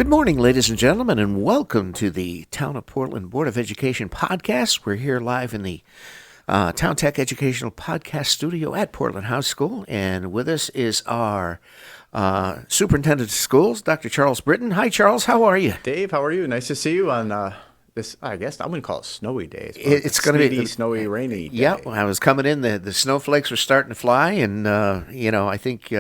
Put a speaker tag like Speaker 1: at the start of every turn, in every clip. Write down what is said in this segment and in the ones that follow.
Speaker 1: Good morning, ladies and gentlemen, and welcome to the Town of Portland Board of Education podcast. We're here live in the Town Tech Educational Podcast Studio at Portland House School, and with us is our Superintendent of Schools, Dr. Charles Britton. Hi, Charles. How are you?
Speaker 2: Dave, how are you? Nice to see you on this, I guess I'm going to call it snowy day.
Speaker 1: It's going to be
Speaker 2: snowy, rainy day.
Speaker 1: Yeah, I was coming in, the snowflakes were starting to fly, and, I think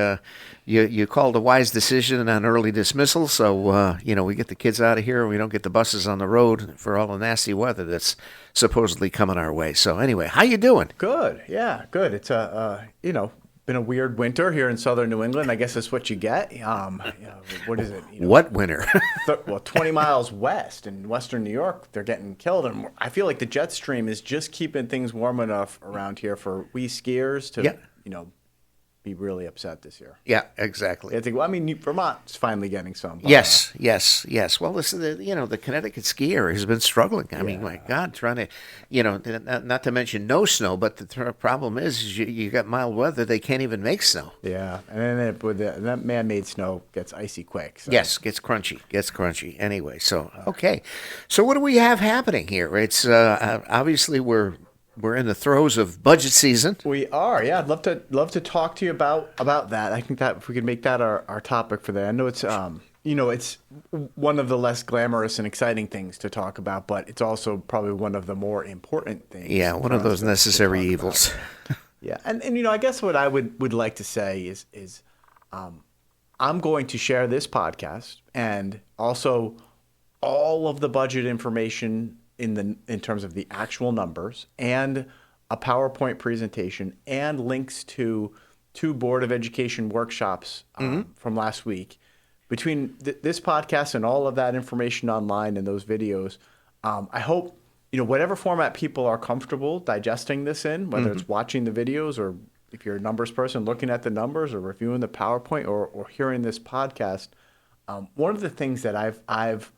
Speaker 1: you called a wise decision on early dismissal, so, we get the kids out of here, and we don't get the buses on the road for all the nasty weather that's supposedly coming our way. So anyway, how you doing?
Speaker 2: Good, yeah, good. It's been a weird winter here in southern New England. I guess that's what you get. What is it?
Speaker 1: What winter?
Speaker 2: 20 miles west in western New York, they're getting killed. And I feel like the jet stream is just keeping things warm enough around here for we skiers to, be really upset this year.
Speaker 1: Yeah, exactly.
Speaker 2: I think, Vermont's finely getting some.
Speaker 1: Yes. Well, listen, the Connecticut ski area has been struggling. I mean, my God, trying to, not to mention no snow, but the problem is you got mild weather, they can't even make snow.
Speaker 2: Yeah, and then that man-made snow gets icy quick. So.
Speaker 1: Yes, gets crunchy. Anyway, so, okay. So what do we have happening here? It's obviously we're in the throes of budget season.
Speaker 2: We are, yeah. I'd love to talk to you about that. I think that if we could make that our topic for that. I know it's it's one of the less glamorous and exciting things to talk about, but it's also probably one of the more important things.
Speaker 1: Yeah, one of those necessary evils.
Speaker 2: Yeah, and I guess what I would like to say is I'm going to share this podcast and also all of the budget information in terms of the actual numbers and a PowerPoint presentation and links to two Board of Education workshops from last week. Between this podcast and all of that information online and those videos, I hope, whatever format people are comfortable digesting this in, whether it's watching the videos or if you're a numbers person looking at the numbers or reviewing the PowerPoint or hearing this podcast, one of the things that I've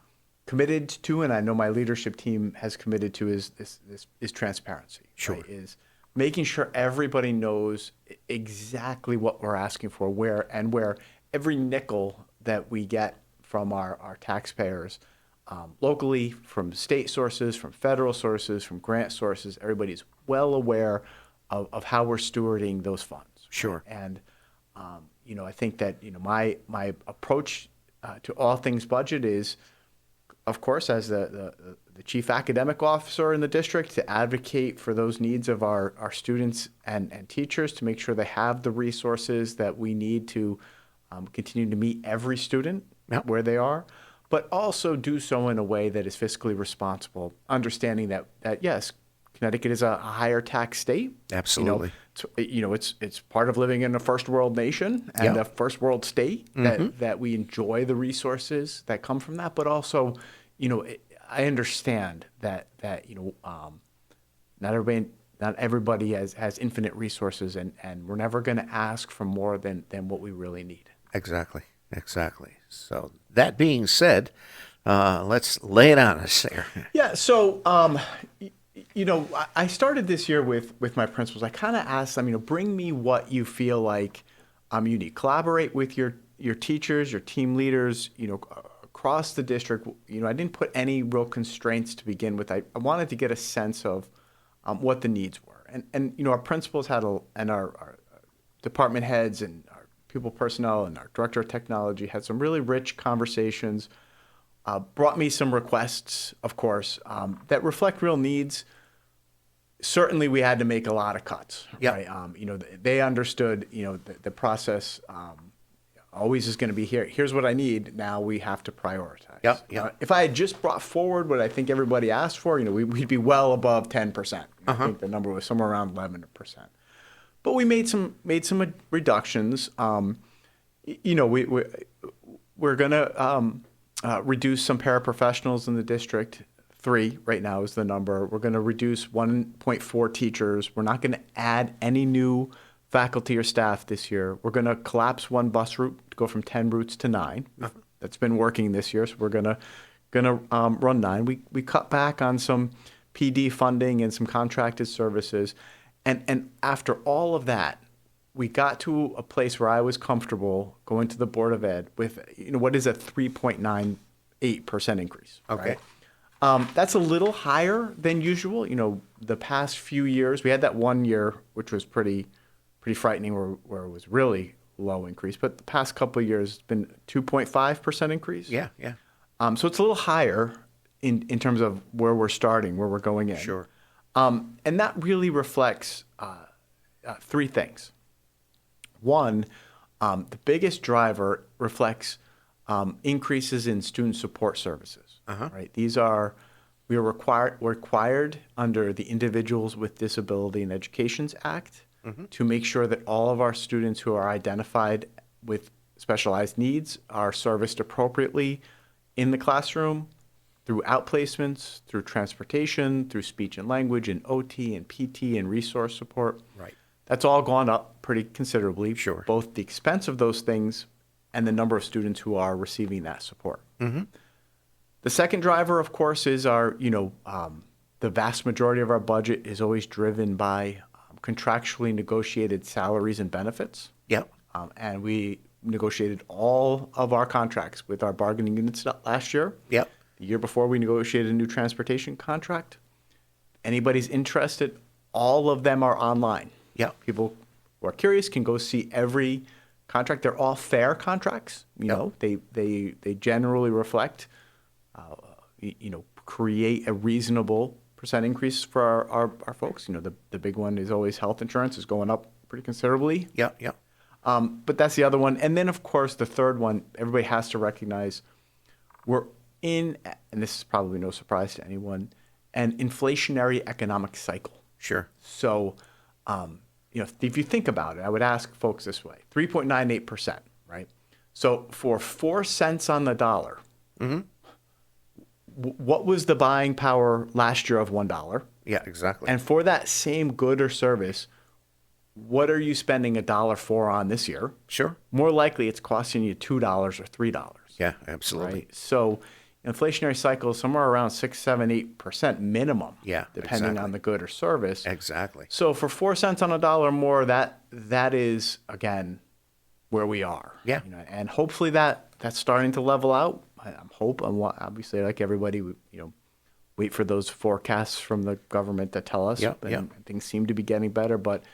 Speaker 2: committed to, and I know my leadership team has committed to, is transparency.
Speaker 1: Sure.
Speaker 2: Right? Is making sure everybody knows exactly what we're asking for, where every nickel that we get from our taxpayers, locally, from state sources, from federal sources, from grant sources, everybody's well aware of how we're stewarding those funds.
Speaker 1: Sure.
Speaker 2: Right? And I think that my approach to all things budget is, of course, as the chief academic officer in the district, to advocate for those needs of our students and teachers, to make sure they have the resources that we need to continue to meet every student where they are, but also do so in a way that is fiscally responsible, understanding that yes, Connecticut is a higher tax state.
Speaker 1: Absolutely.
Speaker 2: It's part of living in a first world nation and a first world state that we enjoy the resources that come from that. But also, I understand that not everybody has infinite resources, and we're never going to ask for more than what we really need.
Speaker 1: Exactly. So that being said, let's lay it on us there.
Speaker 2: Yeah. So. I started this year with my principals. I kind of asked them, bring me what you feel like you need. Collaborate with your teachers, your team leaders, across the district. I didn't put any real constraints to begin with. I wanted to get a sense of what the needs were. And our principals and our department heads and our people personnel and our director of technology had some really rich conversations. Brought me some requests, of course, that reflect real needs. Certainly, we had to make a lot of cuts.
Speaker 1: Yep.
Speaker 2: Right? They understood. The process always is going to be here. Here's what I need. Now we have to prioritize.
Speaker 1: Yep.
Speaker 2: If I had just brought forward what I think everybody asked for, we'd be well above 10%. I think the number was somewhere around 11%. But we made some reductions. We're going to reduce some paraprofessionals in the district. 3 right now is the number. We're going to reduce 1.4 teachers. We're not going to add any new faculty or staff this year. We're going to collapse one bus route to go from 10 routes to 9. That's been working this year, so we're going to run 9. We cut back on some PD funding and some contracted services. And after all of that, we got to a place where I was comfortable going to the Board of Ed with what is a $3.9 3.98% increase.
Speaker 1: Okay.
Speaker 2: Right? That's a little higher than usual. The past few years, we had that 1 year, which was pretty frightening, where it was really low increase. But the past couple of years, it's been 2.5% increase.
Speaker 1: Yeah, yeah.
Speaker 2: So it's a little higher in terms of where we're starting, where we're going in.
Speaker 1: Sure.
Speaker 2: And that really reflects three things. One, the biggest driver reflects increases in student support services. Right? We are required under the Individuals with Disability in Education's Act to make sure that all of our students who are identified with specialized needs are serviced appropriately in the classroom, through outplacements, through transportation, through speech and language, and OT and PT and resource support.
Speaker 1: Right.
Speaker 2: That's all gone up pretty considerably.
Speaker 1: Sure.
Speaker 2: Both the expense of those things and the number of students who are receiving that support. The second driver, of course, is the vast majority of our budget is always driven by contractually negotiated salaries and benefits.
Speaker 1: Yep.
Speaker 2: And we negotiated all of our contracts with our bargaining units last year.
Speaker 1: Yep.
Speaker 2: The year before, we negotiated a new transportation contract. Anybody's interested, all of them are online.
Speaker 1: Yep.
Speaker 2: People who are curious can go see every contract. They're all fair contracts. They generally reflect, create a reasonable percent increase for our folks. The big one is always health insurance is going up pretty considerably.
Speaker 1: Yep. Yep.
Speaker 2: But that's the other one. And then, of course, the third one, everybody has to recognize we're in, and this is probably no surprise to anyone, an inflationary economic cycle.
Speaker 1: Sure.
Speaker 2: So, if you think about it, I would ask folks this way, 3.98%, right? So for 4 cents on the dollar, what was the buying power last year of $1?
Speaker 1: Yeah, exactly.
Speaker 2: And for that same good or service, what are you spending $1 on this year?
Speaker 1: Sure.
Speaker 2: More likely it's costing you $2 or $3.
Speaker 1: Yeah, absolutely.
Speaker 2: Right? So inflationary cycle is somewhere around 6, 7, 8% minimum.
Speaker 1: Yeah,
Speaker 2: depending on the good or service.
Speaker 1: Exactly.
Speaker 2: So for 4 cents on a dollar more, that is, again, where we are.
Speaker 1: Yeah.
Speaker 2: And hopefully that's starting to level out. I'm obviously, like everybody, wait for those forecasts from the government that tell us. And things seem to be getting better, but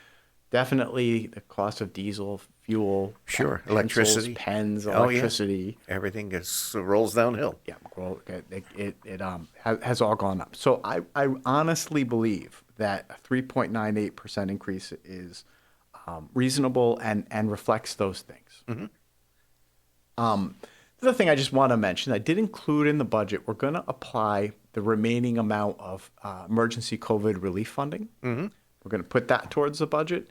Speaker 2: definitely the cost of diesel, fuel,
Speaker 1: sure,
Speaker 2: pencils,
Speaker 1: electricity,
Speaker 2: pens, electricity,
Speaker 1: everything rolls downhill.
Speaker 2: Yeah, well, it has all gone up. So I honestly believe that a 3.98% increase is reasonable and reflects those things. The other thing I just want to mention, I did include in the budget, we're going to apply the remaining amount of emergency COVID relief funding. We're going to put that towards the budget.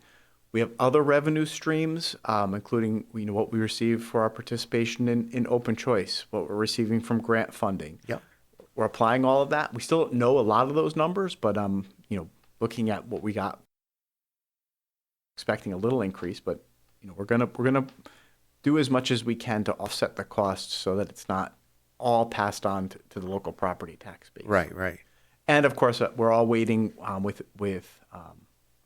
Speaker 2: We have other revenue streams, including what we receive for our participation in open choice, what we're receiving from grant funding.
Speaker 1: Yep.
Speaker 2: We're applying all of that. We still don't know a lot of those numbers, but looking at what we got, expecting a little increase. But we're gonna do as much as we can to offset the costs so that it's not all passed on to the local property tax base.
Speaker 1: Right.
Speaker 2: And of course, we're all waiting with a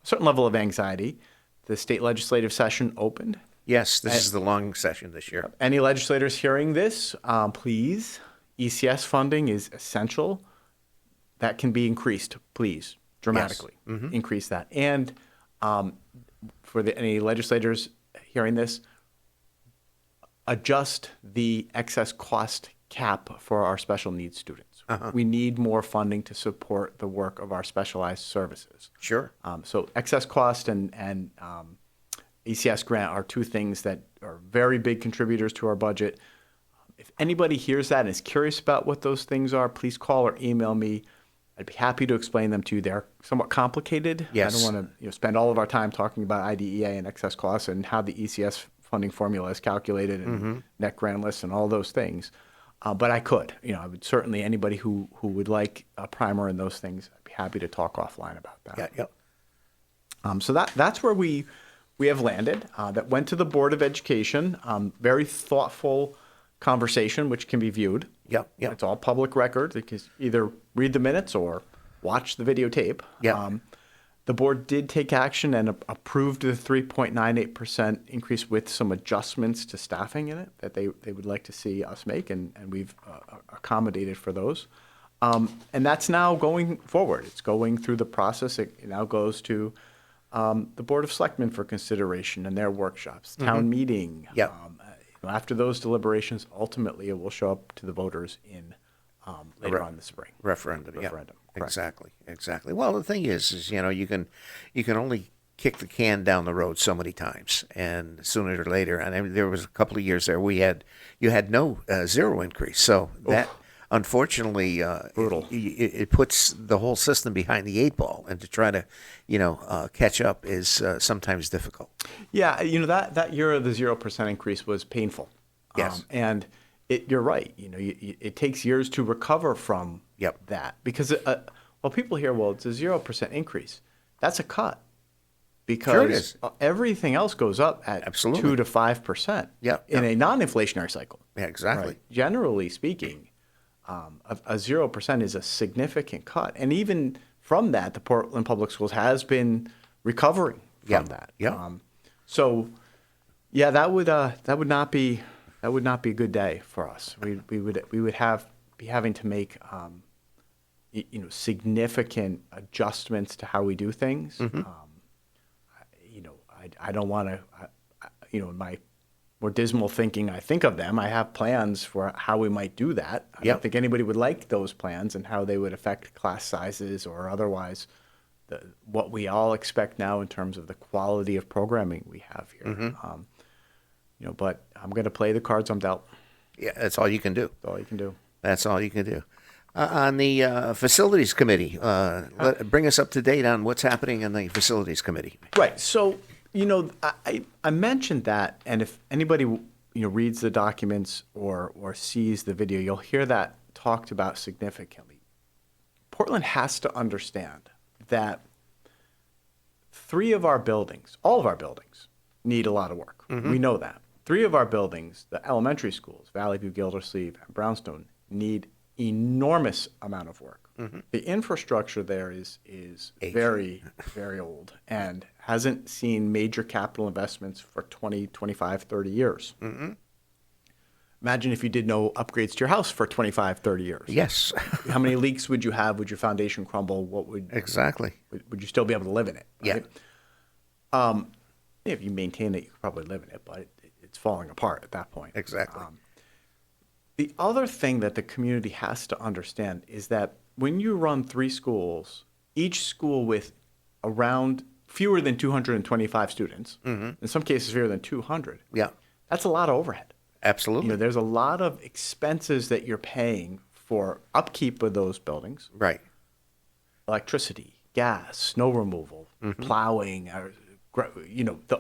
Speaker 2: certain level of anxiety. The state legislative session opened.
Speaker 1: Yes, this is the long session this year.
Speaker 2: Any legislators hearing this, please, ECS funding is essential. That can be increased, please, dramatically.
Speaker 1: Yes.
Speaker 2: Increase that. And for any legislators hearing this, adjust the excess cost cap for our special needs students. We need more funding to support the work of our specialized services.
Speaker 1: Sure.
Speaker 2: So excess cost and ECS grant are two things that are very big contributors to our budget. If anybody hears that and is curious about what those things are, please call or email me. I'd be happy to explain them to you. They're somewhat complicated.
Speaker 1: Yes.
Speaker 2: I don't want to spend all of our time talking about IDEA and excess costs and how the ECS funding formula is calculated and net grant lists and all those things. But I could. I would certainly, anybody who would like a primer in those things, I'd be happy to talk offline about that.
Speaker 1: Yeah.
Speaker 2: So that's where we have landed. That went to the Board of Education. Very thoughtful conversation, which can be viewed.
Speaker 1: Yep.
Speaker 2: It's all public record. You can either read the minutes or watch the videotape.
Speaker 1: Yep.
Speaker 2: The board did take action and approved the 3.98% increase with some adjustments to staffing in it that they would like to see us make, and we've accommodated for those. And that's now going forward. It's going through the process. It now goes to the Board of Selectmen for consideration and their workshops, town meeting.
Speaker 1: Yep.
Speaker 2: After those deliberations, ultimately it will show up to the voters in later on this spring.
Speaker 1: Referendum.
Speaker 2: Referendum.
Speaker 1: Yeah. Exactly. Well, the thing is you can only kick the can down the road so many times, and sooner or later. And I mean, there was a couple of years there you had no zero increase, so that. Unfortunately,
Speaker 2: Brutal.
Speaker 1: It puts the whole system behind the eight ball, and to try to, catch up is sometimes difficult.
Speaker 2: Yeah, that year of the 0% increase was painful.
Speaker 1: Yes,
Speaker 2: and you're right. It takes years to recover from that because people hear, well, it's a 0% increase. That's a cut because
Speaker 1: sure it is.
Speaker 2: Everything else goes up at
Speaker 1: Absolutely.
Speaker 2: 2 to 5%. In a non-inflationary cycle.
Speaker 1: Yeah, exactly.
Speaker 2: Right? Generally speaking. A 0% is a significant cut. And even from that, the Portland Public Schools has been recovering from that.
Speaker 1: Yeah.
Speaker 2: That would not be a good day for us. We would be having to make significant adjustments to how we do things.
Speaker 1: Mm-hmm.
Speaker 2: I don't want to in my more dismal thinking, I think of them. I have plans for how we might do that. I don't think anybody would like those plans and how they would affect class sizes or otherwise what we all expect now in terms of the quality of programming we have here. Mm-hmm. But I'm going to play the cards I'm dealt.
Speaker 1: Yeah, that's all you can do.
Speaker 2: That's all you can do.
Speaker 1: That's all you can do. On the facilities committee, bring us up to date on what's happening in the facilities committee.
Speaker 2: Right. So, I mentioned that, and if anybody reads the documents or sees the video, you'll hear that talked about significantly. Portland has to understand that all of our buildings, need a lot of work. Mm-hmm. We know that. 3 of our buildings, the elementary schools, Valley View, Gildersleeve, and Brownstone, need enormous amount of work. Mm-hmm. The infrastructure there is very, very old and hasn't seen major capital investments for 20, 25, 30 years. Mm-hmm. Imagine if you did no upgrades to your house for 25, 30 years.
Speaker 1: Yes.
Speaker 2: How many leaks would you have? Would your foundation crumble?
Speaker 1: Exactly.
Speaker 2: Would you still be able to live in it? Right?
Speaker 1: Yeah.
Speaker 2: If you maintain it, you could probably live in it, but it's falling apart at that point.
Speaker 1: Exactly.
Speaker 2: The other thing that the community has to understand is that when you run 3 schools, each school with around fewer than 225 students, mm-hmm. in some cases fewer than 200, that's a lot of overhead.
Speaker 1: Absolutely.
Speaker 2: There's a lot of expenses that you're paying for upkeep of those buildings.
Speaker 1: Right.
Speaker 2: Electricity, gas, snow removal, mm-hmm. plowing,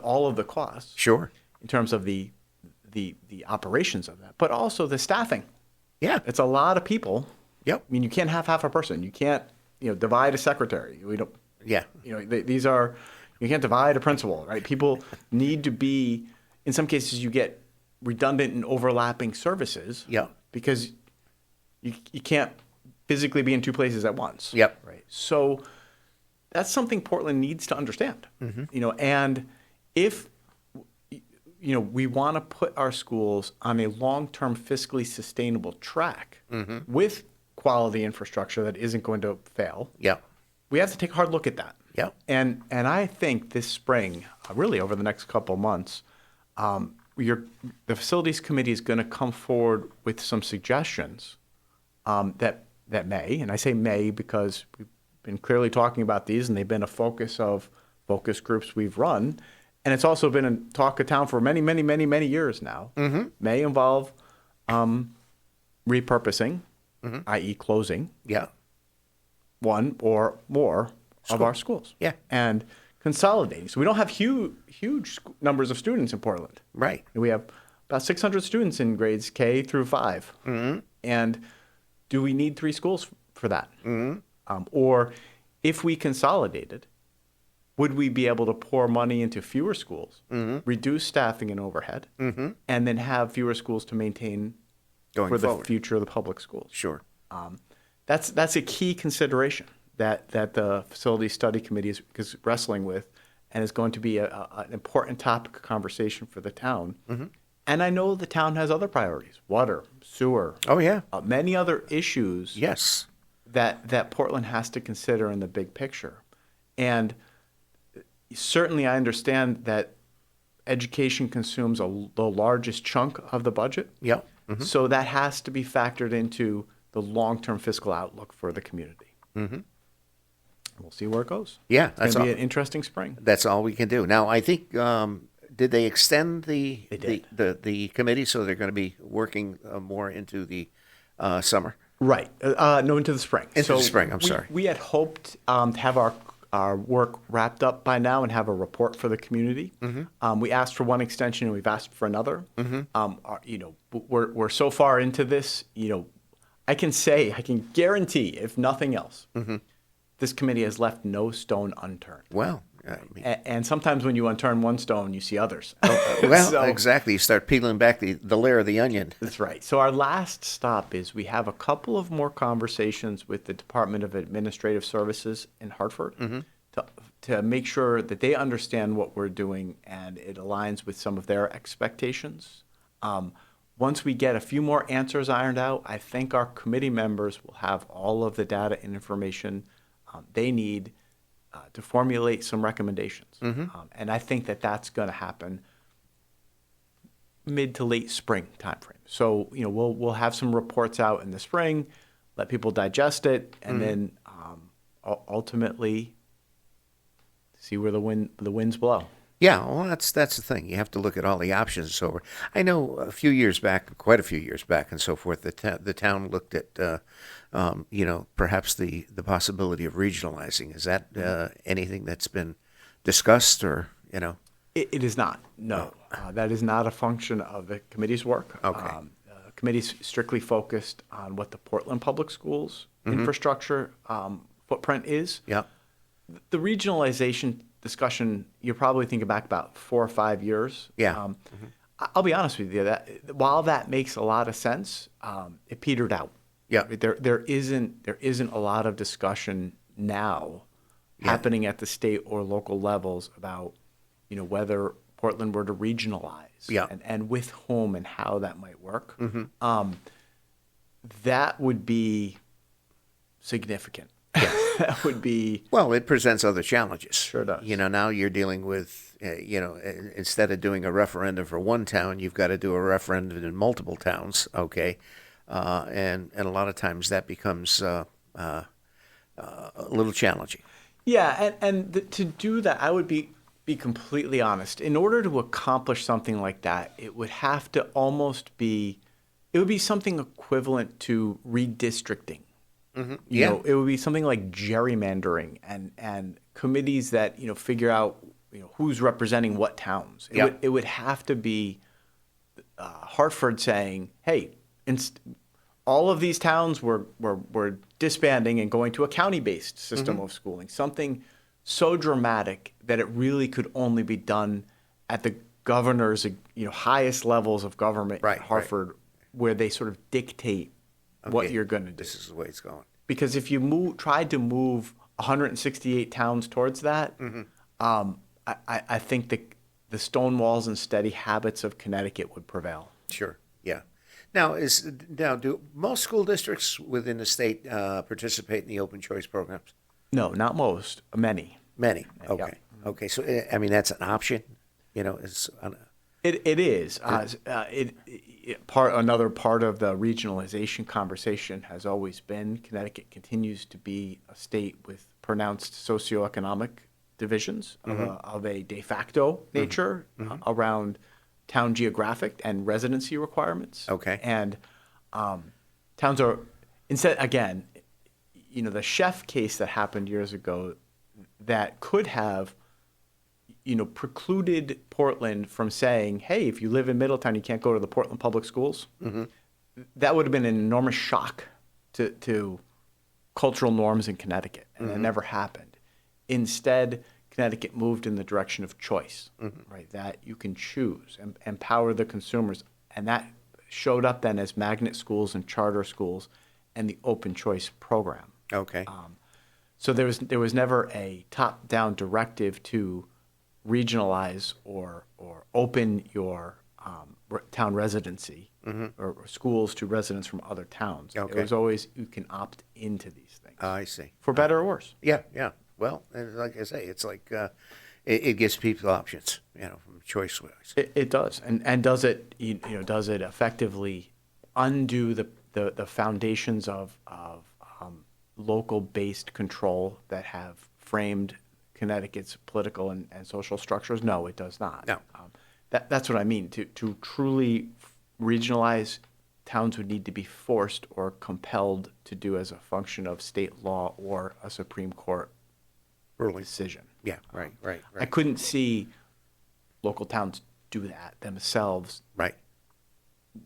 Speaker 2: all of the costs.
Speaker 1: Sure.
Speaker 2: In terms of the operations of that, but also the staffing.
Speaker 1: Yeah.
Speaker 2: It's a lot of people.
Speaker 1: Yep.
Speaker 2: I mean, you can't have half a person. You can't, divide a secretary. We don't.
Speaker 1: Yeah.
Speaker 2: These are, you can't divide a principal, right? People need to be, in some cases you get redundant and overlapping services.
Speaker 1: Yeah.
Speaker 2: Because you can't physically be in 2 places at once.
Speaker 1: Yep.
Speaker 2: Right. So that's something Portland needs to understand. Mm-hmm. And if we want to put our schools on a long-term fiscally sustainable track mm-hmm. with quality infrastructure that isn't going to fail.
Speaker 1: Yeah.
Speaker 2: We have to take a hard look at that.
Speaker 1: Yeah.
Speaker 2: And I think this spring, really over the next couple of months, the facilities committee is going to come forward with some suggestions that may, and I say may because we've been clearly talking about these and they've been a focus of focus groups we've run. And it's also been a talk of town for many, many, many, many years now. Mm-hmm. May involve repurposing, mm-hmm. i.e. closing one or more of our schools.
Speaker 1: Yeah.
Speaker 2: And consolidating. So we don't have huge numbers of students in Portland.
Speaker 1: Right.
Speaker 2: We have about 600 students in grades K through 5. Mm-hmm. And do we need 3 schools for that? Mm-hmm. Or if we consolidated, would we be able to pour money into fewer schools, mm-hmm. reduce staffing and overhead, mm-hmm. and then have fewer schools to maintain
Speaker 1: going
Speaker 2: for
Speaker 1: forward.
Speaker 2: The future of the public schools?
Speaker 1: Sure.
Speaker 2: That's a key consideration that the Facility Study Committee is wrestling with, and is going to be an important topic of conversation for the town.
Speaker 1: Mm-hmm.
Speaker 2: And I know the town has other priorities: water, sewer.
Speaker 1: Oh, yeah.
Speaker 2: Many other issues.
Speaker 1: Yes.
Speaker 2: That Portland has to consider in the big picture. And certainly I understand that education consumes the largest chunk of the budget.
Speaker 1: Yep. Mm-hmm.
Speaker 2: So that has to be factored into the long-term fiscal outlook for the community.
Speaker 1: Mm-hmm.
Speaker 2: We'll see where it goes.
Speaker 1: Yeah,
Speaker 2: It's
Speaker 1: that's
Speaker 2: going to
Speaker 1: all.
Speaker 2: be an interesting spring.
Speaker 1: That's all we can do. Now, I think did they extend the
Speaker 2: They did.
Speaker 1: the committee, so they're going to be working more into the summer?
Speaker 2: Right. No, into the spring.
Speaker 1: Into the spring, I'm sorry.
Speaker 2: We had hoped to have our work wrapped up by now and have a report for the community. Mm-hmm. We asked for one extension and we've asked for another. Mm-hmm. We're so far into this, I can guarantee, if nothing else, mm-hmm. this committee has left no stone unturned.
Speaker 1: Well,
Speaker 2: and sometimes when you unturn one stone, you see others.
Speaker 1: well, exactly. You start peeling back the layer of the onion.
Speaker 2: That's right. So our last stop is we have a couple of more conversations with the Department of Administrative Services in Hartford mm-hmm. to make sure that they understand what we're doing and it aligns with some of their expectations. Once we get a few more answers ironed out, I think our committee members will have all of the data and information they need to formulate some recommendations. Mm-hmm. And I think that's going to happen mid to late spring timeframe. So, we'll have some reports out in the spring, let people digest it, and mm-hmm. then ultimately see where the winds blow.
Speaker 1: Yeah, well, that's the thing. You have to look at all the options. So I know quite a few years back and so forth, the town looked at, perhaps the possibility of regionalizing. Is that anything that's been discussed or,
Speaker 2: It is not. No. That is not a function of the committee's work.
Speaker 1: Okay.
Speaker 2: The committee's strictly focused on what the Portland Public Schools mm-hmm. infrastructure footprint is.
Speaker 1: Yeah.
Speaker 2: The regionalization discussion, you're probably thinking back about 4 or 5 years.
Speaker 1: Yeah. Mm-hmm.
Speaker 2: I'll be honest with you, that while that makes a lot of sense, it petered out.
Speaker 1: Yeah.
Speaker 2: There isn't a lot of discussion now happening at the state or local levels about, whether Portland were to regionalize and with whom and how that might work. Mm-hmm. That would be significant. Yeah. That would be...
Speaker 1: Well, it presents other challenges.
Speaker 2: Sure does.
Speaker 1: Now you're dealing with, instead of doing a referendum for one town, you've got to do a referendum in multiple towns, okay? And a lot of times that becomes a little challenging.
Speaker 2: Yeah, and to do that, I would be completely honest. In order to accomplish something like that, it would have to almost be... It would be something equivalent to redistricting. Mm-hmm. It would be something like gerrymandering and committees that figure out who's representing what towns. It would have to be Hartford saying, "Hey, all of these towns were disbanding and going to a county-based system mm-hmm. of schooling." Something so dramatic that it really could only be done at the governor's highest levels of government
Speaker 1: right,
Speaker 2: at Hartford,
Speaker 1: right.
Speaker 2: where they sort of dictate. Okay. What you're going to do.
Speaker 1: This is the way it's going.
Speaker 2: Because if you tried to move 168 towns towards that, mm-hmm. I think the stone walls and steady habits of Connecticut would prevail.
Speaker 1: Sure. Yeah. Now, do most school districts within the state participate in the open choice programs?
Speaker 2: No, not most. Many.
Speaker 1: Many. Okay.
Speaker 2: Yep.
Speaker 1: Okay. So that's an option.
Speaker 2: It is. Another part of the regionalization conversation has always been Connecticut continues to be a state with pronounced socioeconomic divisions mm-hmm. of a de facto nature mm-hmm. Around town geographic and residency requirements.
Speaker 1: Okay.
Speaker 2: And towns are, instead, again, the chef case that happened years ago that could have precluded Portland from saying, hey, if you live in Middletown, you can't go to the Portland Public Schools. Mm-hmm. That would have been an enormous shock to cultural norms in Connecticut, and mm-hmm. it never happened. Instead, Connecticut moved in the direction of choice, mm-hmm. right? That you can choose and empower the consumers. And that showed up then as magnet schools and charter schools and the open choice program.
Speaker 1: Okay.
Speaker 2: So there was never a top-down directive to regionalize or open your town residency or schools to residents from other towns.
Speaker 1: Okay.
Speaker 2: It was always you can opt into these things.
Speaker 1: I see.
Speaker 2: For better or worse.
Speaker 1: Yeah, yeah. Well, and like I say, it's like it gives people options, from choice-wise.
Speaker 2: It does, and does it does it effectively undo the foundations of local-based control that have framed Connecticut's political and social structures? No, it does not.
Speaker 1: No.
Speaker 2: That's what I mean. To truly regionalize, towns would need to be forced or compelled to do as a function of state law or a Supreme Court
Speaker 1: Ruling
Speaker 2: decision.
Speaker 1: Yeah, right.
Speaker 2: I couldn't see local towns do that themselves
Speaker 1: Right.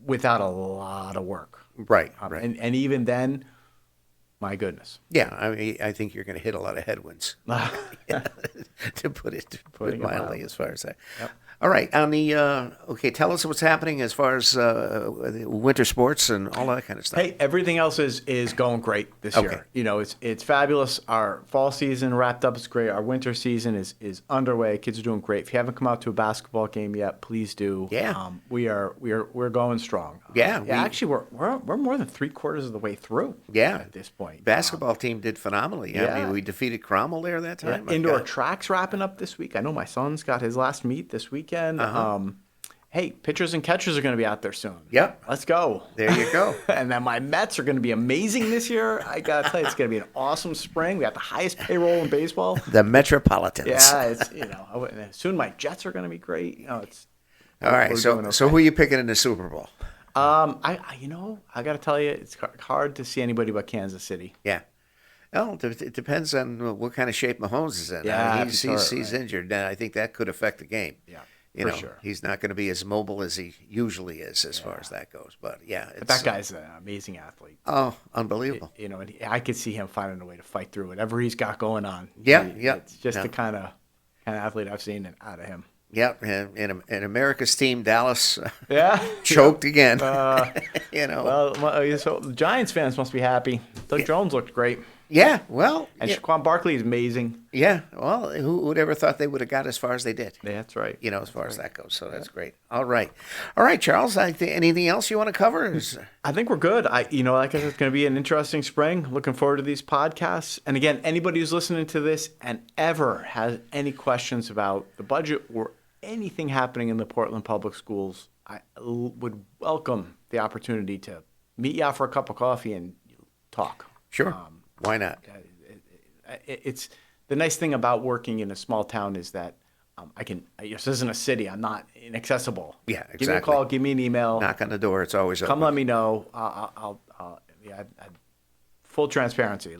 Speaker 2: without a lot of work.
Speaker 1: Right.
Speaker 2: And even then, my goodness.
Speaker 1: Yeah, I mean, I think you're going to hit a lot of headwinds, to put it mildly, as far as that.
Speaker 2: Yep.
Speaker 1: All right, on the okay, tell us what's happening as far as winter sports and all that kind of stuff.
Speaker 2: Hey, everything else is going great this year. It's fabulous. Our fall season wrapped up. It's great. Our winter season is underway. Kids are doing great. If you haven't come out to a basketball game yet, please do.
Speaker 1: Yeah.
Speaker 2: We're going strong. Actually, we're more than 3/4 of the way through.
Speaker 1: Yeah.
Speaker 2: At this point,
Speaker 1: Basketball team did phenomenally.
Speaker 2: Yeah.
Speaker 1: I mean, we defeated Cromwell there that time.
Speaker 2: Indoor track's wrapping up this week. I know my son's got his last meet this weekend. Hey, pitchers and catchers are going to be out there soon.
Speaker 1: Yep.
Speaker 2: Let's go.
Speaker 1: There you go.
Speaker 2: And then my Mets are going to be amazing this year. I got to tell you, it's going to be an awesome spring. We got the highest payroll in baseball.
Speaker 1: The Metropolitans.
Speaker 2: Yeah, soon my Jets are going to be great. It's
Speaker 1: all right. So who are you picking in the Super Bowl?
Speaker 2: I got to tell you, it's hard to see anybody but Kansas City.
Speaker 1: Yeah. Well, it depends on what kind of shape Mahomes is in.
Speaker 2: Yeah,
Speaker 1: he's injured. And I think that could affect the game.
Speaker 2: Yeah.
Speaker 1: For
Speaker 2: sure.
Speaker 1: He's not going to be as mobile as he usually is as far as that goes. But, yeah.
Speaker 2: But that guy's an amazing athlete.
Speaker 1: Oh, unbelievable.
Speaker 2: And I could see him finding a way to fight through whatever he's got going on.
Speaker 1: Yeah.
Speaker 2: It's just the kind of athlete I've seen out of him.
Speaker 1: Yeah, and America's team, Dallas,
Speaker 2: choked
Speaker 1: again.
Speaker 2: Well, so the Giants fans must be happy. Doug Jones looked great.
Speaker 1: Yeah, well.
Speaker 2: And Shaquan Barkley is amazing.
Speaker 1: Yeah, well, who would ever thought they would have got as far as they did?
Speaker 2: Yeah, that's right.
Speaker 1: As far as that goes. So that's great. All right, Charles, anything else you want to cover?
Speaker 2: I think we're good. Like I said, it's going to be an interesting spring. Looking forward to these podcasts. And again, anybody who's listening to this and ever has any questions about the budget or anything happening in the Portland Public Schools, I would welcome the opportunity to meet you out for a cup of coffee and talk.
Speaker 1: Sure. Why not?
Speaker 2: It's the nice thing about working in a small town is that this isn't a city. I'm not inaccessible.
Speaker 1: Yeah, exactly.
Speaker 2: Give me a call. Give me an email.
Speaker 1: Knock on the door. It's always open.
Speaker 2: Come let me know. Full transparency.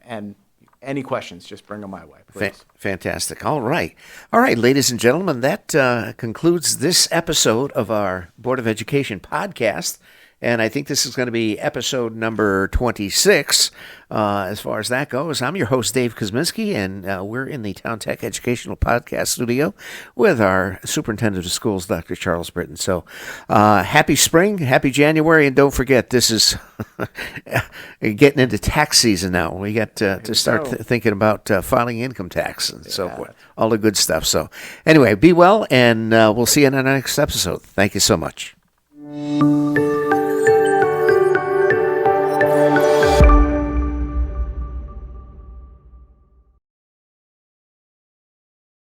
Speaker 2: And any questions, just bring them my way, please.
Speaker 1: Fantastic. All right, ladies and gentlemen, that concludes this episode of our Board of Education podcast. And I think this is going to be episode number 26 as far as that goes. I'm your host, Dave Kuzminski, and we're in the Town Tech Educational Podcast Studio with our Superintendent of Schools, Dr. Charles Britton. So happy spring, happy January, and don't forget, this is getting into tax season now. We got to start thinking about filing income tax and so forth, all the good stuff. So anyway, be well, and we'll see you in our next episode. Thank you so much.